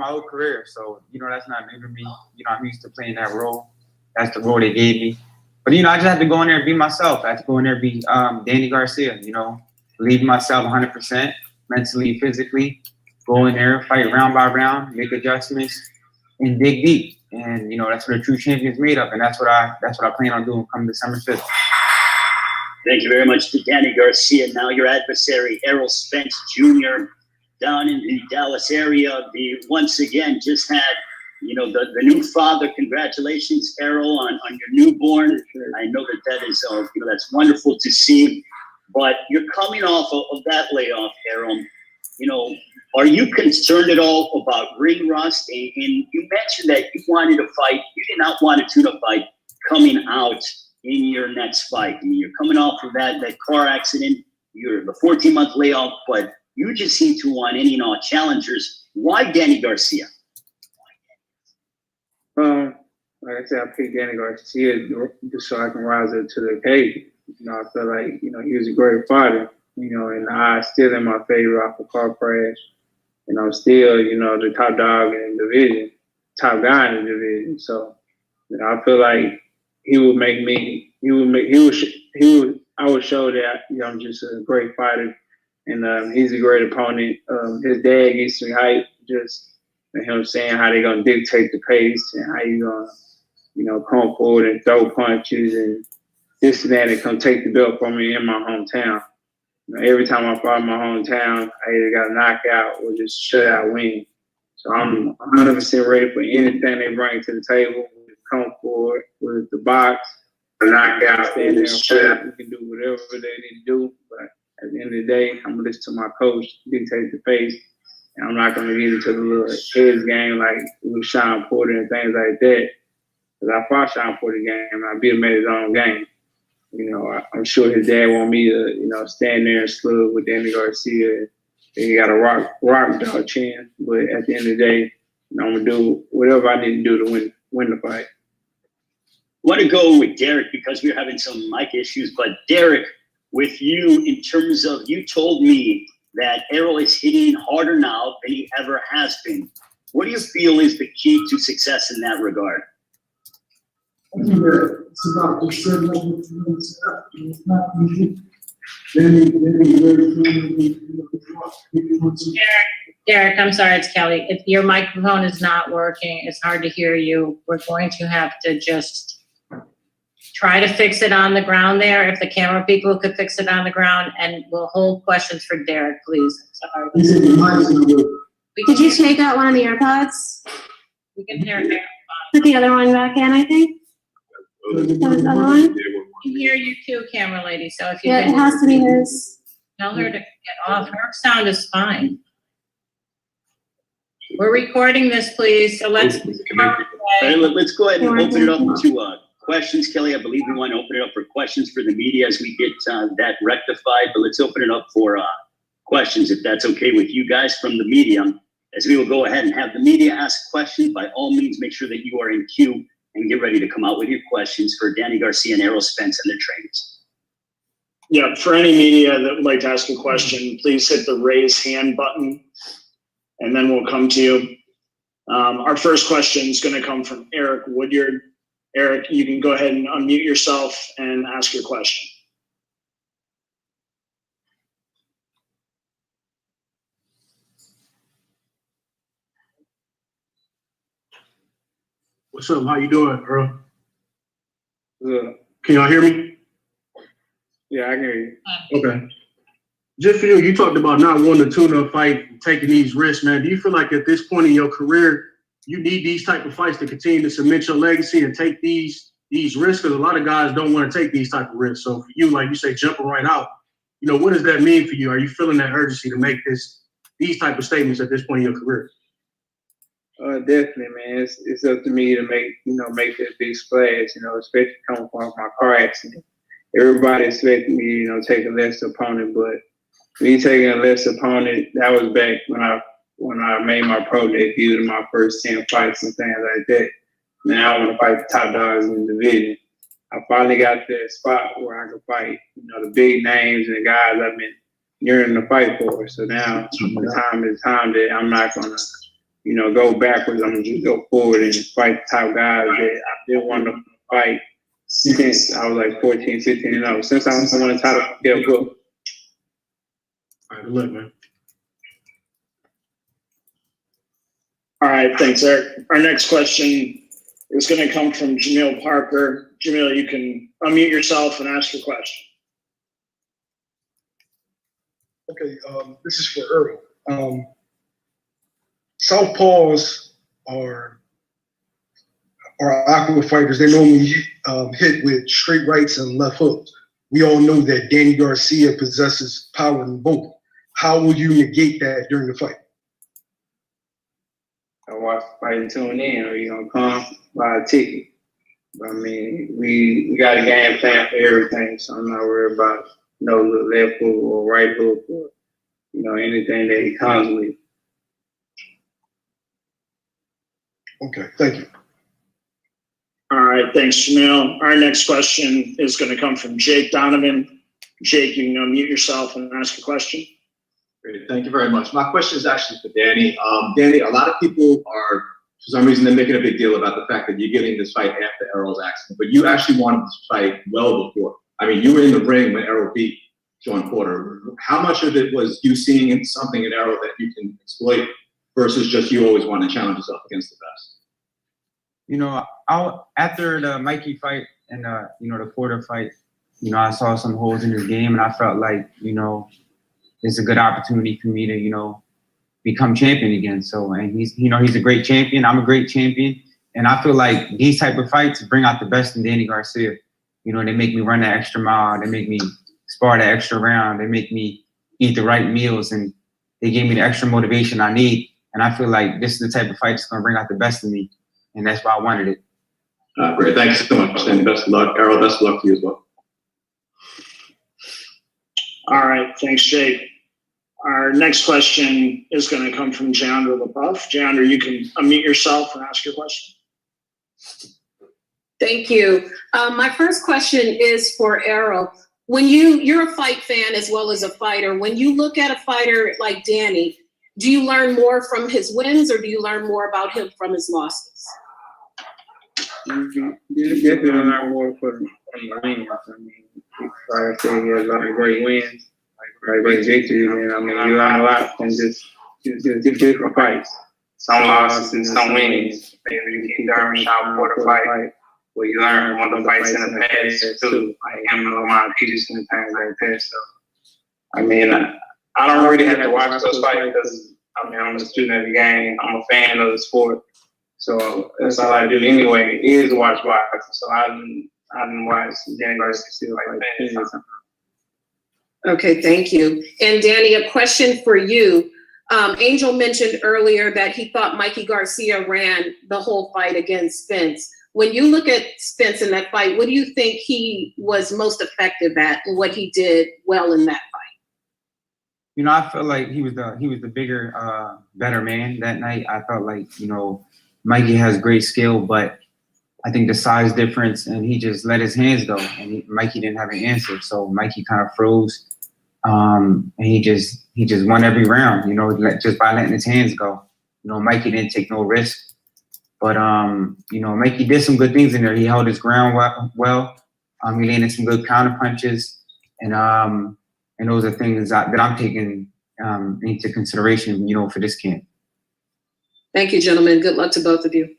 my whole career. So, that's not new to me. I'm used to playing that role. That's the role they gave me. But, I just have to go in there and be myself. I have to go in there and be Danny Garcia, believe in myself 100%, mentally, physically. Go in there, fight round by round, make adjustments, and dig deep. And, that's what a true champion's made of. And that's what I plan on doing come December 5th. Thank you very much to Danny Garcia. Now your adversary, ERROL Spence Jr., down in the Dallas area. Once again just had, the new father. Congratulations, ERROL, on your newborn. I know that is, that's wonderful to see. But you're coming off of that layoff, ERROL. Are you concerned at all about ring rust? And you mentioned that you wanted to fight. You did not want a tuna fight coming out in your next fight. I mean, you're coming off of that car accident. You're the 14-month layoff, but you just seem to want any and all challengers. Why Danny Garcia? Like I said, I picked Danny Garcia just so I can rise up to the occasion. I feel like, he was a great fighter, and I still in my favor off a car crash. And I'm still, the top dog in the division, top guy in the division. So, I feel like I would show that, I'm just a great fighter, and he's a great opponent. His dad gets me hype, just him saying how they're gonna dictate the pace and how you gonna, come forward and throw punches and this and that and come take the belt from me in my hometown. Every time I fought in my hometown, I either got a knockout or just shutout win. So I'm 100% ready for anything they bring to the table. Come forward with the box, a knockout, stand there and fight. We can do whatever they need to do. But at the end of the day, I'm going to listen to my coach dictate the pace. And I'm not going to get into the little heads game like with Sean Porter and things like that. Because I fought Sean Porter game and I beat him at his own game. I'm sure his dad want me to, stand there and slug with Danny Garcia. And he got a rock dog chin. But at the end of the day, I'm going to do whatever I need to do to win the fight. I want to go with Derek because we're having some mic issues. But Derek, with you, in terms of, you told me that ERROL is hitting harder now than he ever has been. What do you feel is the key to success in that regard? I think that it's about just setting up what you want to set up. It's not easy. Derek, I'm sorry, it's Kelly. If your microphone is not working, it's hard to hear you. We're going to have to just try to fix it on the ground there. If the camera people could fix it on the ground, and we'll hold questions for Derek, please. Sorry. Did you take out one of the AirPods? We can hear it. Put the other one back in, I think. That was the other one? We can hear you too, camera lady, so if you Yeah, it has to be his. tell her to get off. Her sound is fine. We're recording this, please, so let's Let's go ahead and open it up to questions. Kelly, I believe we want to open it up for questions for the media as we get that rectified, but let's open it up for questions, if that's okay with you guys from the media. As we will go ahead and have the media ask questions, by all means, make sure that you are in queue and get ready to come out with your questions for Danny Garcia and ERROL Spence and their trainers. Yeah, for any media that would like to ask a question, please hit the raise hand button, and then we'll come to you. Our first question is going to come from Eric Woodyard. Eric, you can go ahead and unmute yourself and ask your question. What's up? How you doing, Earl? Good. Can y'all hear me? Yeah, I can hear you. Okay. Just for you, you talked about not wanting to tune-up fight, and taking these risks, man. Do you feel like at this point in your career, you need these type of fights to continue to cement your legacy and take these risks? Because a lot of guys don't want to take these type of risks. So for you, like you say, jumping right out, what does that mean for you? Are you feeling that urgency to make these type of statements at this point in your career? Definitely, man. It's up to me to make that big splash, especially coming from my car accident. Everybody expected me, take a lesser opponent, but me taking a lesser opponent, that was back when I made my pro debut in my first 10 fights and things like that. Now I want to fight the top dogs in the division. I finally got that spot where I could fight, the big names and the guys I've been yearning to fight for. So now the time is time that I'm not gonna go backwards. I'm gonna just go forward and fight the top guys that I didn't want to fight since I was like 14, 15 and up. Since I want to try to get a book. All right, good luck, man. All right, thanks, Eric. Our next question is going to come from Jamil Parker. Jamil, you can unmute yourself and ask your question. Okay, this is for Earl. Southpaws are awkward fighters. They normally hit with straight rights and left hooks. We all know that Danny Garcia possesses power in both. How will you negate that during the fight? I watch the fight and tune in, or you gonna come buy a ticket. But I mean, we got a game plan for everything, so I'm not worried about no left hook or right hook or anything that he comes with. Okay, thank you. All right, thanks, Jamil. Our next question is going to come from Jake Donovan. Jake, you can unmute yourself and ask a question. Great, thank you very much. My question is actually for Danny. Danny, a lot of people are, for some reason, they're making a big deal about the fact that you're getting this fight after Errol's accident, but you actually wanted this fight well before. I mean, you were in the ring when Errol beat Sean Porter. How much of it was you seeing something in Errol that you can exploit versus just you always want to challenge yourself against the best? After the Mikey fight and the Porter fight, I saw some holes in his game, and I felt like it's a good opportunity for me to become champion again. So, and he's a great champion. I'm a great champion, and I feel like these type of fights bring out the best in Danny Garcia. They make me run that extra mile. They make me spar that extra round. They make me eat the right meals, and they gave me the extra motivation I need. And I feel like this is the type of fight that's gonna bring out the best in me. And that's why I wanted it. Great, thanks so much, and best of luck. Errol, best of luck to you as well. All right, thanks, Jake. Our next question is going to come from Jandra LaBeouf. Jandra, you can unmute yourself and ask your question. Thank you. My first question is for Errol. When you're a fight fan as well as a fighter, when you look at a fighter like Danny, do you learn more from his wins or do you learn more about him from his losses? You definitely learn more from the wins. I mean, like I said, he has a lot of great wins, like great victories, and I mean, you learn a lot from just different fights. Some losses and some wins. Maybe you can learn how for the fight. Well, you learn one of the fights in the past too, like him and Lamar Peterson and things like that. So, I mean, I don't really have to watch those fights because I mean, I'm a student of the game. I'm a fan of the sport. So that's all I do anyway, is watch boxing. So I didn't watch Danny Garcia like that. Okay, thank you. And Danny, a question for you. Angel mentioned earlier that he thought Mikey Garcia ran the whole fight against Spence. When you look at Spence in that fight, what do you think he was most effective at and what he did well in that fight? I felt like he was the bigger, better man that night. I felt like, Mikey has great skill, but I think the size difference, and he just let his hands go, and Mikey didn't have an answer. So Mikey kind of froze, and he just won every round, just by letting his hands go. Mikey didn't take no risk, but Mikey did some good things in there. He held his ground well. He landed some good counter punches, and those are things that I'm taking into consideration, for this camp. Thank you, gentlemen. Good luck to both of you.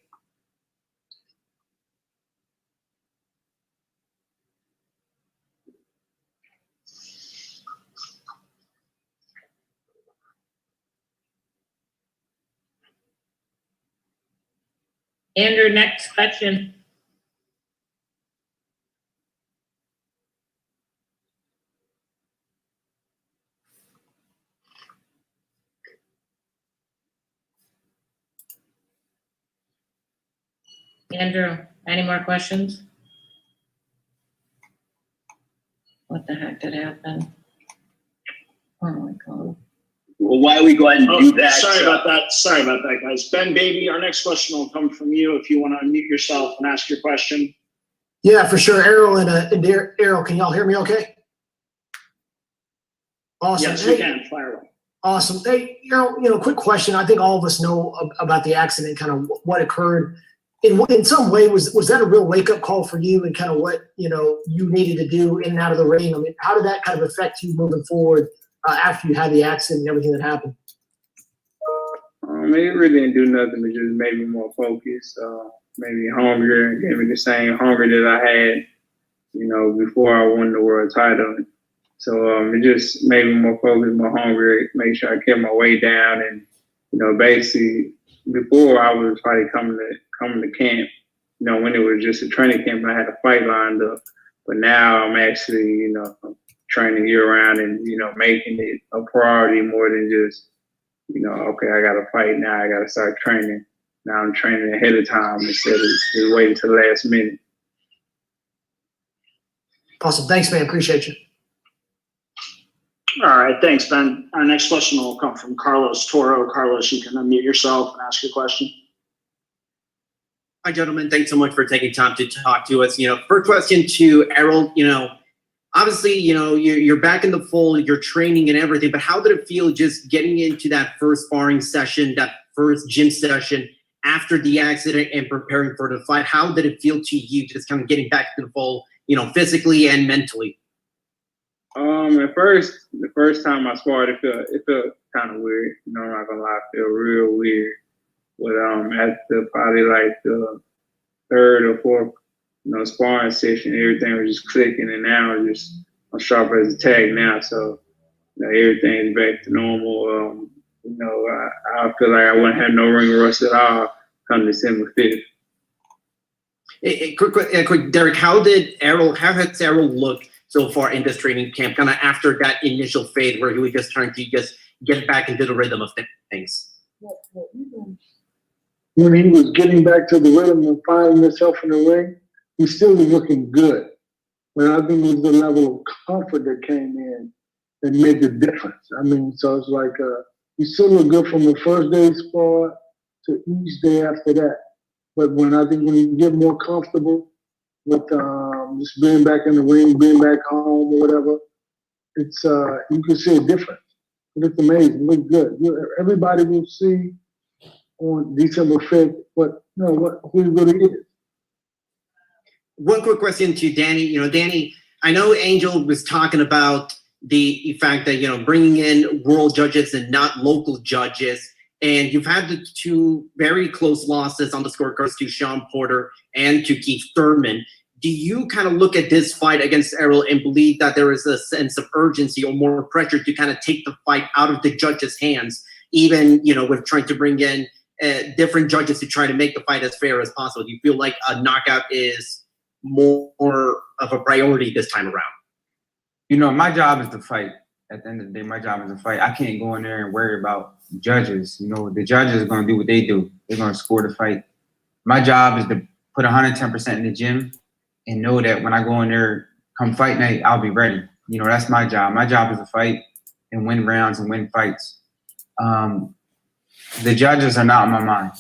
Andrew, next question. Andrew, any more questions? What the heck did happen? Oh my God. Well, why don't we go ahead and do that? Sorry about that, guys. Ben Baby, our next question will come from you if you want to unmute yourself and ask your question. Yeah, for sure. Errol and Errol, can y'all hear me okay? Awesome. Yes, we can. Fire away. Awesome. Hey, quick question. I think all of us know about the accident, kind of what occurred. In some way, was that a real wake-up call for you and kind of what, you needed to do in and out of the ring? I mean, how did that kind of affect you moving forward after you had the accident and everything that happened? It really didn't do nothing, but just made me more focused, maybe hungrier, gave me the same hunger that I had, before I won the world title. So it just made me more focused, more hungry, make sure I kept my weight down. And, basically, before I was probably coming to camp, when it was just a training camp, I had a fight lined up. But now I'm actually, training year round and, making it a priority more than just, okay, I got to fight now. I got to start training. Now I'm training ahead of time instead of just waiting till the last minute. Awesome. Thanks, man. Appreciate you. All right, thanks, Ben. Our next question will come from Carlos Toro. Carlos, you can unmute yourself and ask your question. Hi, gentlemen. Thanks so much for taking time to talk to us. First question to Errol. Obviously, you're back in the fold, you're training and everything, but how did it feel just getting into that first sparring session, that first gym session after the accident and preparing for the fight? How did it feel to you just kind of getting back to the fold, physically and mentally? At first, the first time I sparred, it felt kind of weird. I'm not gonna lie, it felt real weird. But after probably like the third or fourth, sparring session, everything was just clicking, and now I'm sharp as a tag now. So everything's back to normal. I feel like I wouldn't have no ring rust at all come December 5th. Quick, Derek, how has Errol looked so far in this training camp, kind of after that initial fade where he was just trying to get back into the rhythm of things? When he was getting back to the rhythm and finding himself in the ring, he still was looking good. But I think it was the level of comfort that came in that made the difference. So it's like he still looked good from the first day's spar to each day after that. But when you get more comfortable with just being back in the ring, being back home or whatever, it's you can see a difference. It looks amazing. It looks good. Everybody will see on December 5th who he really is. One quick question to Danny. Danny, I know Angel was talking about the fact that, bringing in world judges and not local judges, and you've had the two very close losses on the scorecards to Sean Porter and to Keith Thurman. Do you kind of look at this fight against Errol and believe that there is a sense of urgency or more pressure to kind of take the fight out of the judges' hands, even, with trying to bring in different judges to try to make the fight as fair as possible? Do you feel like a knockout is more of a priority this time around? My job is to fight. At the end of the day, my job is to fight. I can't go in there and worry about judges. The judges are going to do what they do. They're going to score the fight. My job is to put 110% in the gym and know that when I go in there come fight night, I'll be ready. That's my job. My job is to fight and win rounds and win fights. The judges are not on my mind.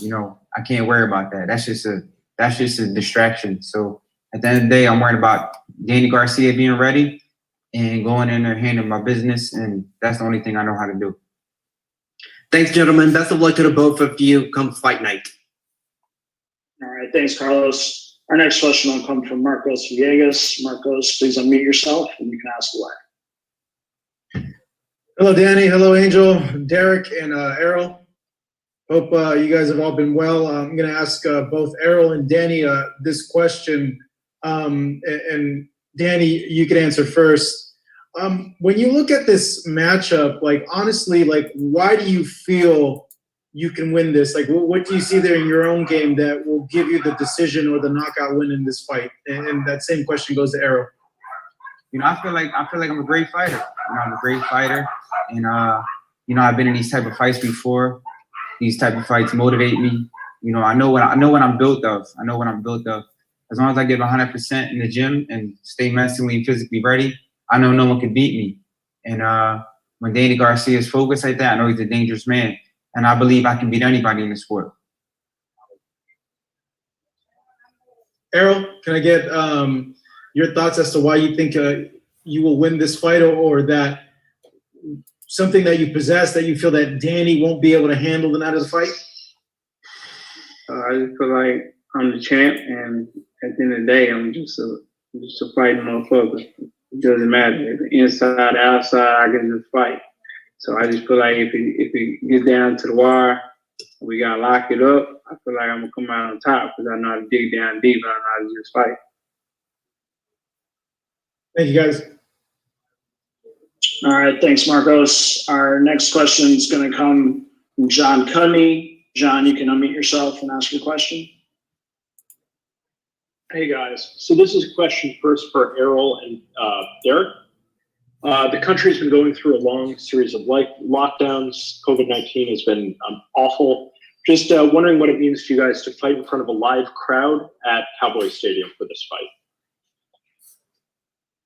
I can't worry about that. That's just a distraction. So at the end of the day, I'm worried about Danny Garcia being ready and going in there handling my business, and that's the only thing I know how to do. Thanks, gentlemen. Best of luck to the both of you come fight night. All right, thanks, Carlos. Our next question will come from Marcos Villegas. Marcos, please unmute yourself and you can ask away. Hello, Danny. Hello, Angel, Derek, and Errol. Hope you guys have all been well. I'm going to ask both Errol and Danny this question. And Danny, you can answer first. When you look at this matchup, honestly, why do you feel you can win this? What do you see there in your own game that will give you the decision or the knockout win in this fight? And that same question goes to Errol. I feel like I'm a great fighter. I'm a great fighter, and I've been in these type of fights before. These type of fights motivate me. I know what I'm built of. As long as I give 100% in the gym and stay mentally and physically ready, I know no one can beat me. And when Danny Garcia is focused like that, I know he's a dangerous man. And I believe I can beat anybody in the sport. Errol, can I get your thoughts as to why you think you will win this fight, or that something that you possess that you feel that Danny won't be able to handle the night of the fight? I just feel like I'm the champ, and at the end of the day, I'm just a fighting motherfucker. It doesn't matter. If it's inside, outside, I can just fight. So I just feel like if it gets down to the wire, we gotta lock it up. I feel like I'm gonna come out on top because I know how to dig down deep and I know how to just fight. Thank you, guys. All right, thanks, Marcos. Our next question is going to come from John Cudney. John, you can unmute yourself and ask your question. Hey guys, so this is a question first for Errol and Derek. The country's been going through a long series of lockdowns. COVID-19 has been awful. Just wondering what it means to you guys to fight in front of a live crowd at Cowboy Stadium for this fight.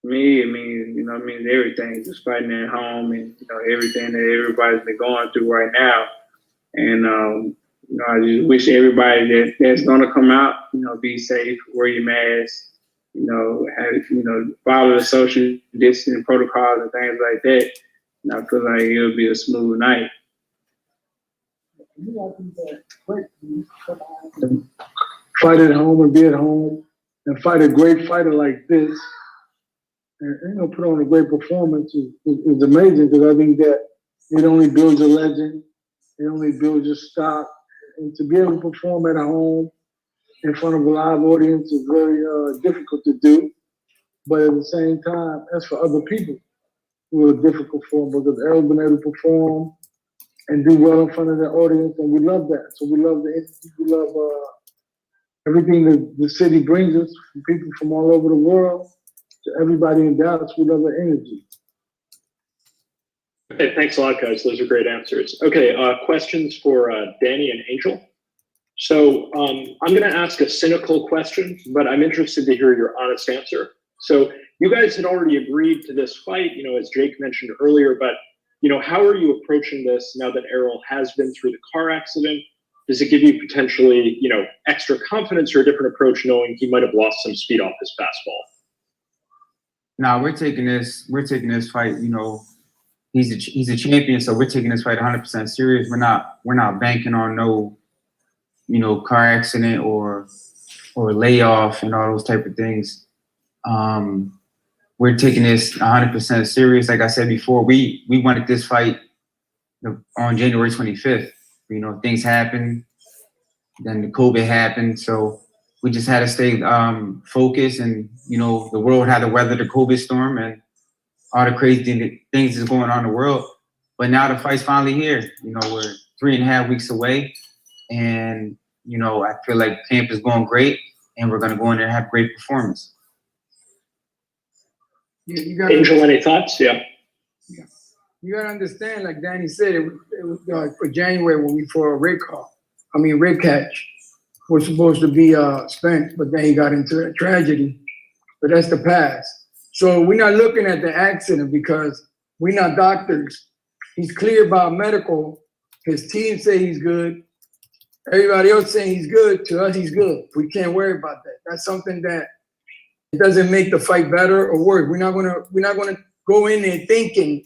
Me, it means, you know, it means everything. Just fighting at home and, you know, everything that everybody's been going through right now. And, you know, I just wish everybody that's going to come out, you know, be safe, wear your mask, you know, follow the social distancing protocols and things like that. And I feel like it'll be a smooth night. Fight at home and be at home and fight a great fighter like this and, you know, put on a great performance is amazing, because I think that it only builds a legend. It only builds your stock. And to be able to perform at home in front of a live audience is very difficult to do. But at the same time, that's for other people who are difficult for them, because Errol's been able to perform and do well in front of the audience, and we love that. So we love we love everything that the city brings us, from people from all over the world to everybody in Dallas. We love the energy. Okay, thanks a lot, guys. Those are great answers. Okay, questions for Danny and Angel. So I'm going to ask a cynical question, but I'm interested to hear your honest answer. So you guys had already agreed to this fight, you know, as Jake mentioned earlier, but, you know, how are you approaching this now that Errol has been through the car accident? Does it give you potentially, you know, extra confidence or a different approach knowing he might have lost some speed off his fastball? Nah, we're taking this fight, you know, he's a champion, so we're taking this fight 100% serious. We're not banking on no, you know, car accident or layoff and all those type of things. We're taking this 100% serious. Like I said before, we wanted this fight on January 25th. You know, things happened, then the COVID happened, so we just had to stay focused, and, you know, the world had to weather the COVID storm and all the crazy things that's going on in the world. But now the fight's finally here. You know, we're 3.5 weeks away, and, you know, I feel like camp is going great, and we're going to go in there and have great performance. You gotta, Angel, any thoughts? Yeah. you gotta understand, like Danny said, it was for January when we for a red catch was supposed to be Spence, but then he got into a tragedy. But that's the past. So we're not looking at the accident because we're not doctors. He's clear about medical. His team say he's good. Everybody else saying he's good. To us, he's good. We can't worry about that. That's something that it doesn't make the fight better or worse. We're not gonna go in there thinking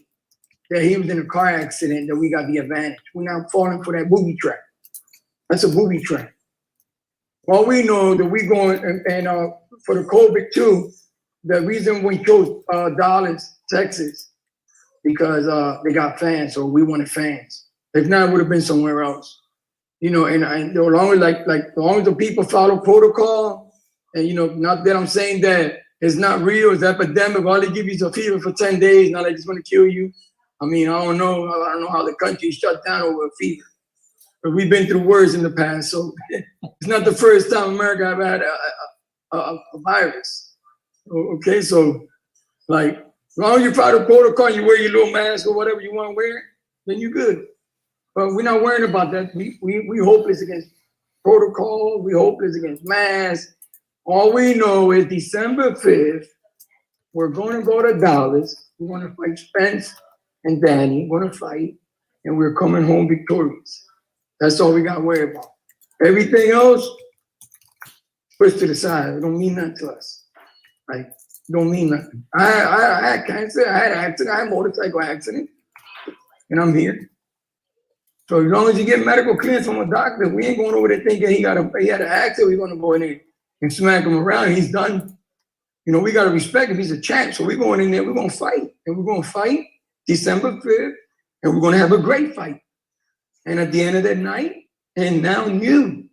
that he was in a car accident, that we got the advantage. We're not falling for that booby trap. That's a booby trap. All we know that we going and for the COVID too, the reason we chose Dallas, Texas, because they got fans, so we wanted fans. If not, it would have been somewhere else. You know, and as long as the people follow protocol, and, you know, not that I'm saying that it's not real, it's epidemic, all they give you is a fever for 10 days, now they just want to kill you. I mean, I don't know how the country shut down over a fever. But we've been through worse in the past, so it's not the first time America have had a virus. Okay, so like, as long as you follow protocol, you wear your little mask or whatever you want to wear, then you're good. But we're not worrying about that. We hopeless against protocol. We hopeless against masks. All we know is December 5th, we're going to go to Dallas. We're going to fight Spence and Danny. We're going to fight, and we're coming home victorious. That's all we got to worry about. Everything else, push to the side. It don't mean nothing to us. Like, it don't mean nothing. I had cancer. I had an accident. I had a motorcycle accident. and I'm here. So as long as you get medical clearance from a doctor, we ain't going over there thinking he had an accident. We're gonna go in there and smack him around. He's done. You know, we gotta respect him. He's a champ. So we're going in there. We're gonna fight, and we're gonna fight December 5th, and we're gonna have a great fight. And at the end of that night, and now you.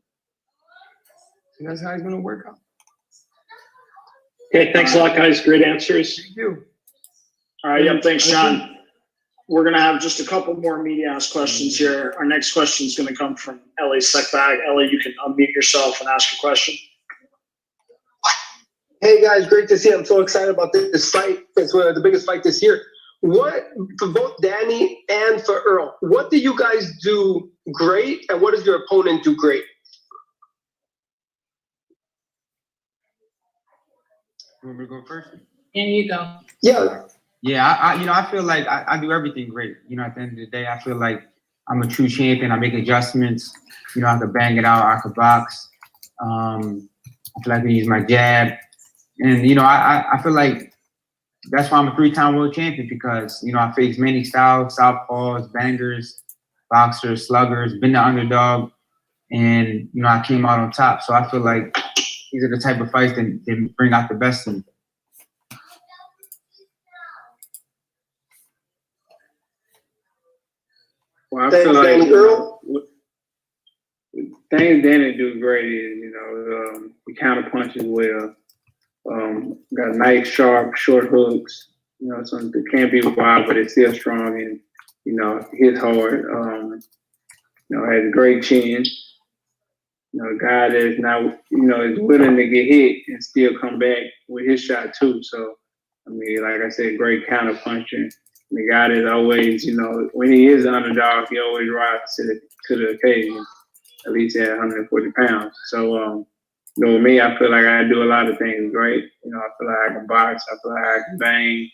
So that's how it's gonna work out. Okay, thanks a lot, guys. Great answers. Thank you. All right, yep, thanks, John. We're gonna have just a couple more media asked questions here. Our next question is gonna come from Ellie Seckbag. Ellie, you can unmute yourself and ask your question. Hey guys, great to see you. I'm so excited about this fight. It's the biggest fight this year. What, for both Danny and for Earl, what do you guys do great and what does your opponent do great? You want me to go first? And you go. Yeah. Yeah, I feel like I do everything great. You know, at the end of the day, I feel like I'm a true champion. I make adjustments. You know, I could bang it out. I could box. I feel like I use my jab. And, you know, I feel like that's why I'm a 3-time world champion because, you know, I face many styles, southpaws, bangers, boxers, sluggers, been the underdog. And, you know, I came out on top. So I feel like these are the type of fights that bring out the best in me. Well, I feel like things Danny do great is, you know, he counter punches well. Got nice, sharp, short hooks. You know, something that can't be wild, but it's still strong and, you know, hits hard. You know, has a great chin. You know, a guy that's now, you know, is willing to get hit and still come back with his shot too. So, I mean, like I said, great counter puncher. The guy that always, you know, when he is an underdog, he always rises to the occasion, at least at 140 pounds. So, you know, with me, I feel like I do a lot of things great. You know, I feel like I can box. I feel like I can bang.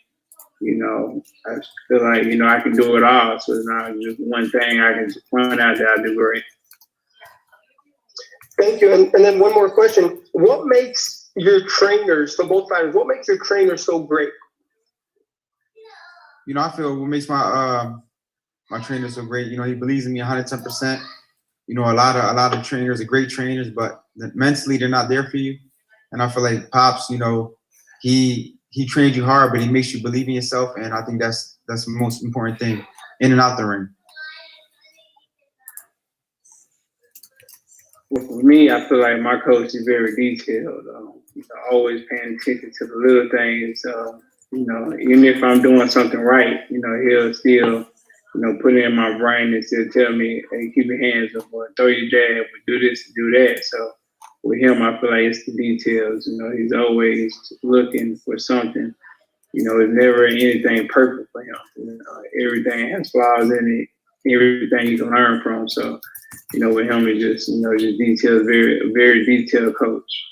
You know, I feel like, you know, I can do it all. So it's not just one thing I can just point out that I do great. Thank you. And then one more question. What makes your trainers, for both fighters, what makes your trainers so great? You know, I feel what makes my my trainer so great. You know, he believes in me 110%. You know, a lot of trainers are great trainers, but mentally they're not there for you. And I feel like Pops, you know, he trains you hard, but he makes you believe in yourself. And I think that's the most important thing in and out the ring. Well, for me, I feel like my coach is very detailed. You know, always paying attention to the little things. You know, even if I'm doing something right, you know, he'll still, you know, put it in my brain and still tell me, hey, keep your hands up, or throw your jab, or do this, do that. So with him, I feel like it's the details. You know, he's always looking for something. You know, it's never anything perfect for him. You know, everything has flaws in it, everything you can learn from. So, you know, with him, it's just, you know, just detailed, very detailed coach.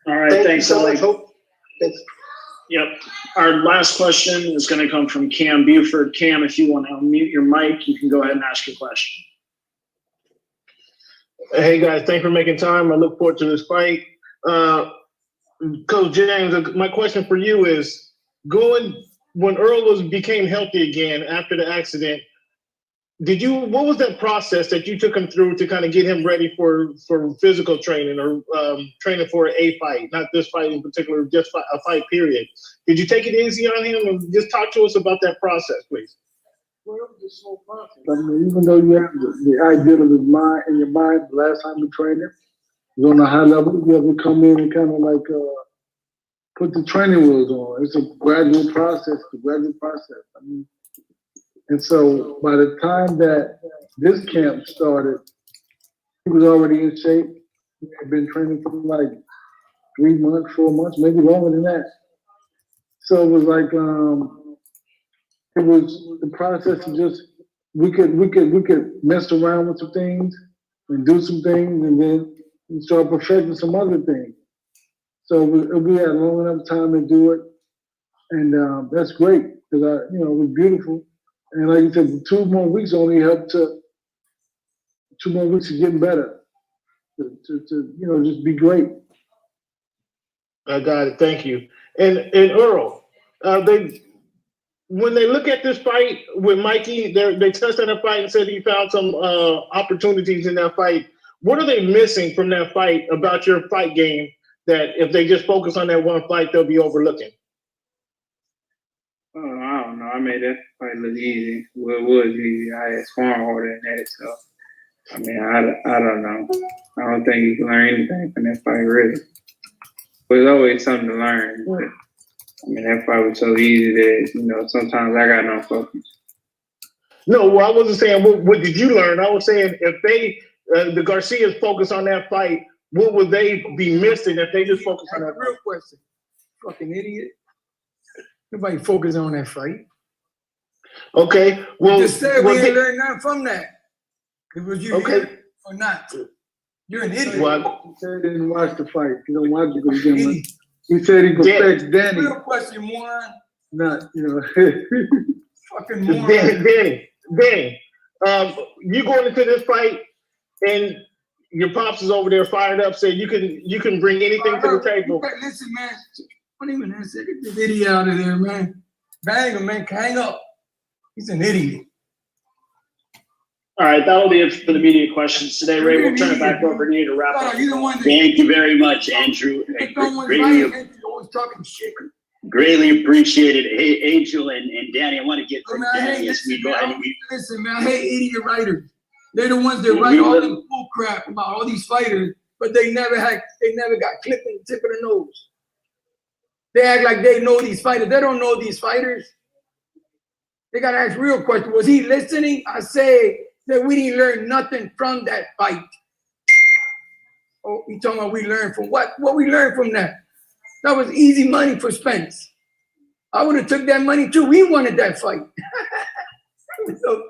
All right, thanks, Ellie. Thanks. Yep. Our last question is going to come from Cam Buford. Cam, if you want to unmute your mic, you can go ahead and ask your question. Hey guys, thanks for making time. I look forward to this fight. Coach James, my question for you is, when Earl became healthy again after the accident, what was that process that you took him through to kind of get him ready for physical training or training for a fight, not this fight in particular, just a fight period? Did you take it easy on him and just talk to us about that process, please? Well, it was this whole process. I mean, even though you have the idea of his mind in your mind, the last time you trained him, he's on a high level, you have to come in and kind of like put the training wheels on. It's a gradual process, I mean, and so by the time that this camp started, he was already in shape. He had been training for like 3 months, 4 months, maybe longer than that. So it was like, it was the process of just, we could mess around with some things and do some things and then start perfecting some other things. So we had long enough time to do it. And that's great because it was beautiful. And like you said, 2 more weeks only helped to 2 more weeks of getting better. To just be great. I got it. Thank you. And Earl, when they look at this fight with Mikey, they tested that fight and said he found some opportunities in that fight. What are they missing from that fight about your fight game that if they just focus on that one fight, they'll be overlooking? Oh, I don't know. I made that fight look easy. Well, it was easy. I had sparring harder than that. So, I mean, I don't know. I don't think you can learn anything from that fight, really. But there's always something to learn. But, I mean, that fight was so easy that, you know, sometimes I got no focus. No, well, I wasn't saying what did you learn. I was saying if they, the Garcias focus on that fight, what would they be missing if they just focus on that Real question. Fucking idiot. Nobody focus on that fight. Okay, well, You just said we ain't learned nothing from that. It was you Okay. here or not? You're an idiot. What? He said he didn't watch the fight. You don't watch it again. He said he respects Danny. Real question, moron. Not, you know. Fucking moron. Danny, you going into this fight and your pops is over there fired up, saying you can bring anything to the table. Listen, man. Don't even answer. Get this idiot out of there, man. Bang him, man. Hang up. He's an idiot. All right, that'll be it for the media questions today. Ray, we'll turn it back over to you to wrap up. Thank you very much, Andrew. Always talking shit. Greatly appreciated. Hey, Angel and Danny, I want to get from Danny as we go ahead. Listen, man, I hate idiot writers. They're the ones that write all this bull crap about all these fighters, but they never got clipped in the tip of the nose. They act like they know these fighters. They don't know these fighters. They got to ask real questions. Was he listening? I say that we didn't learn nothing from that fight. Oh, you talking about we learned from what? What we learned from that? That was easy money for Spence. I would have took that money too. We wanted that fight. So,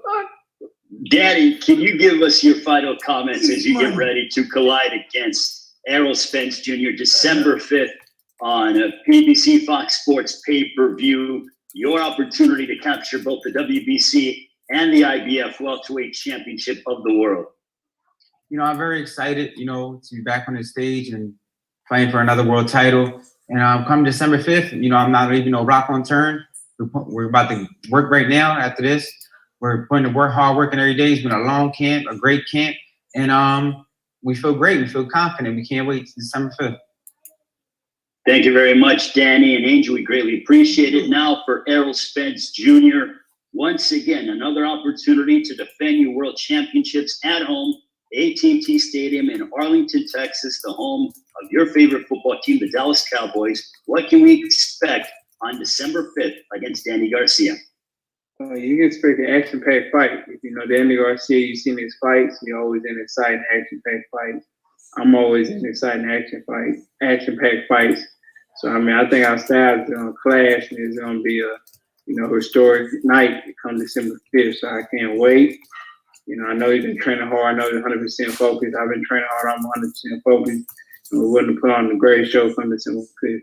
Danny, can you give us your final comments as you get ready to collide against Errol Spence Jr. December 5th on a BBC Fox Sports pay-per-view? Your opportunity to capture both the WBC and the IBF welterweight championship of the world. You know, I'm very excited, you know, to be back on the stage and fighting for another world title. And come December 5th, you know, I'm not leaving no rock unturned. We're about to work right now after this. We're putting to work, hard working every day. It's been a long camp, a great camp. And we feel great. We feel confident. We can't wait to December 5th. Thank you very much, Danny and Angel. We greatly appreciate it. Now for Errol Spence Jr., once again, another opportunity to defend your world championships at home, AT&T Stadium in Arlington, Texas, the home of your favorite football team, the Dallas Cowboys. What can we expect on December 5th against Danny Garcia? You can expect an action-packed fight. You know, Danny Garcia, you've seen his fights. You're always in exciting, action-packed fights. I'm always in exciting, action-packed fights. So, I mean, I think our styles are going to clash, and it's going to be a, you know, historic night come December 5th. So I can't wait. You know, I know he's been training hard. I know he's 100% focused. I've been training hard. I'm 100% focused. And we're going to put on the great show come December 5th.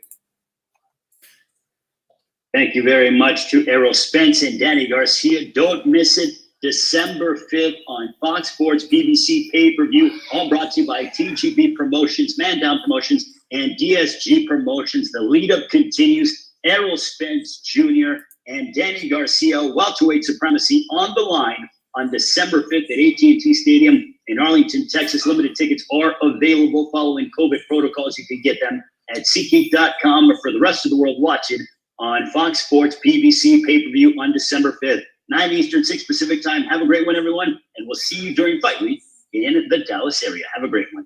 Thank you very much to Errol Spence and Danny Garcia. Don't miss it. December 5th on Fox Sports BBC pay-per-view, all brought to you by TGP Promotions, Man Down Promotions, and DSG Promotions. The lead-up continues. Errol Spence Jr. and Danny Garcia, welterweight supremacy on the line on December 5th at AT&T Stadium in Arlington, Texas. Limited tickets are available following COVID protocols. You can get them at SeatGeek.com, or for the rest of the world, watch it on Fox Sports PBC pay-per-view on December 5th, 9 Eastern, 6 Pacific time. Have a great one, everyone, and we'll see you during Fight Week in the Dallas area. Have a great one.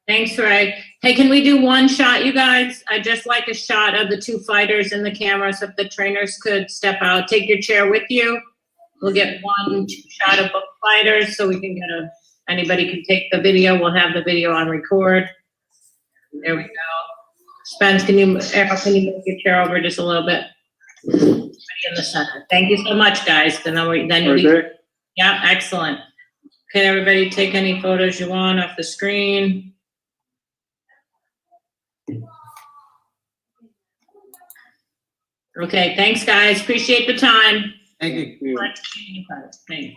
Thanks, Ray. Hey, can we do one shot, you guys? I'd just like a shot of the two fighters in the camera, so if the trainers could step out. Take your chair with you. We'll get one shot of both fighters so we can get anybody can take the video. We'll have the video on record. There we go. Spence, Errol, can you move your chair over just a little bit? In the center. Thank you so much, guys. Then you'll be, yeah, excellent. Can everybody take any photos you want off the screen? Okay, thanks, guys. Appreciate the time. Thank you. Thanks.